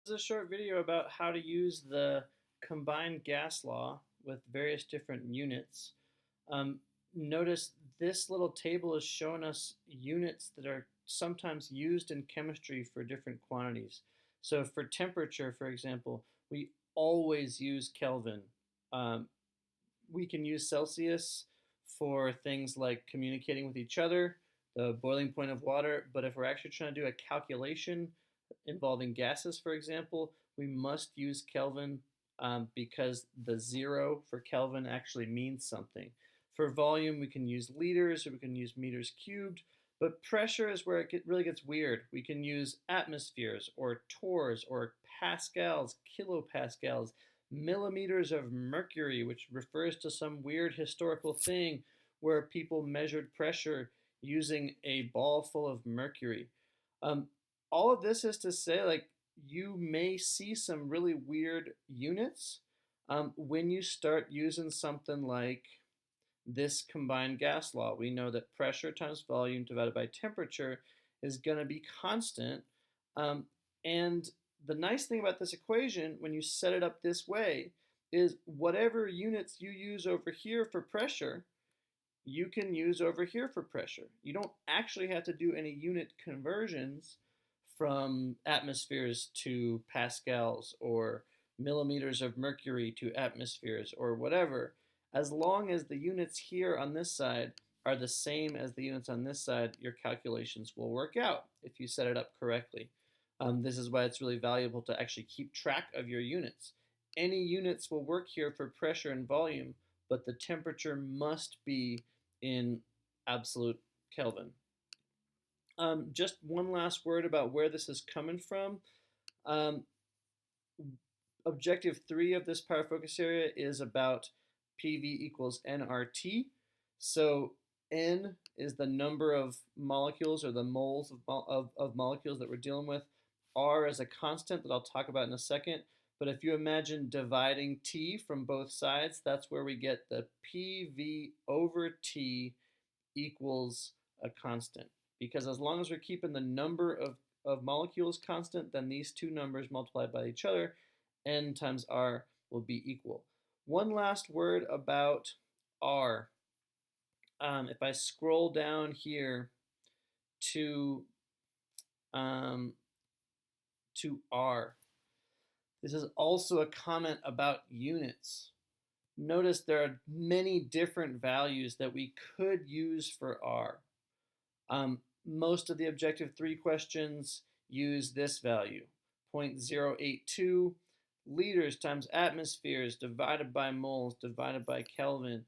This is a short video about how to use the combined gas law with various different units. Um, Notice this little table is showing us units that are sometimes used in chemistry for different quantities. So for temperature, for example, we always use Kelvin. Um, we can use Celsius for things like communicating with each other, the boiling point of water, but if we're actually trying to do a calculation involving gases, for example, we must use Kelvin because the zero for Kelvin actually means something. For volume, we can use liters or we can use meters cubed, but pressure is where it really gets weird. We can use atmospheres or torrs or pascals, kilopascals, millimeters of mercury, which refers to some weird historical thing where people measured pressure using a ball full of mercury. Um, all of this is to say, like, you may see some really weird units when you start using something like this combined gas law. We know that pressure times volume divided by temperature is going to be constant. Um, and the nice thing about this equation, when you set it up this way, is whatever units you use over here for pressure, you can use over here for pressure. You don't actually have to do any unit conversions from atmospheres to pascals or millimeters of mercury to atmospheres or whatever, as long as the units here on this side are the same as the units on this side, your calculations will work out if you set it up correctly. This is why it's really valuable to actually keep track of your units. Any units will work here for pressure and volume, but the temperature must be in absolute Kelvin. Just one last word about where this is coming from. Um, Objective 3 of this power focus area is about PV equals nRT. So N is the number of molecules or the moles of molecules that we're dealing with. R is a constant that I'll talk about in a second. But if you imagine dividing T from both sides, that's where we get the PV over T equals a constant. Because as long as we're keeping the number of molecules constant, then these two numbers multiplied by each other, N times R, will be equal. One last word about R. If I scroll down here to R, this is also a comment about units. Notice there are many different values that we could use for R. Most of the Objective 3 questions use this value, 0.082 liters times atmospheres divided by moles divided by Kelvin.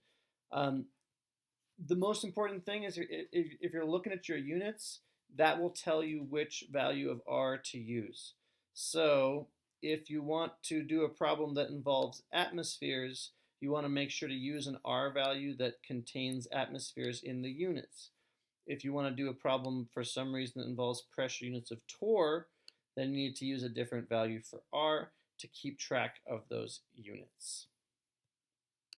The most important thing is if you're looking at your units, that will tell you which value of R to use. So if you want to do a problem that involves atmospheres, you want to make sure to use an R value that contains atmospheres in the units. If you want to do a problem for some reason that involves pressure units of torr, then you need to use a different value for R to keep track of those units.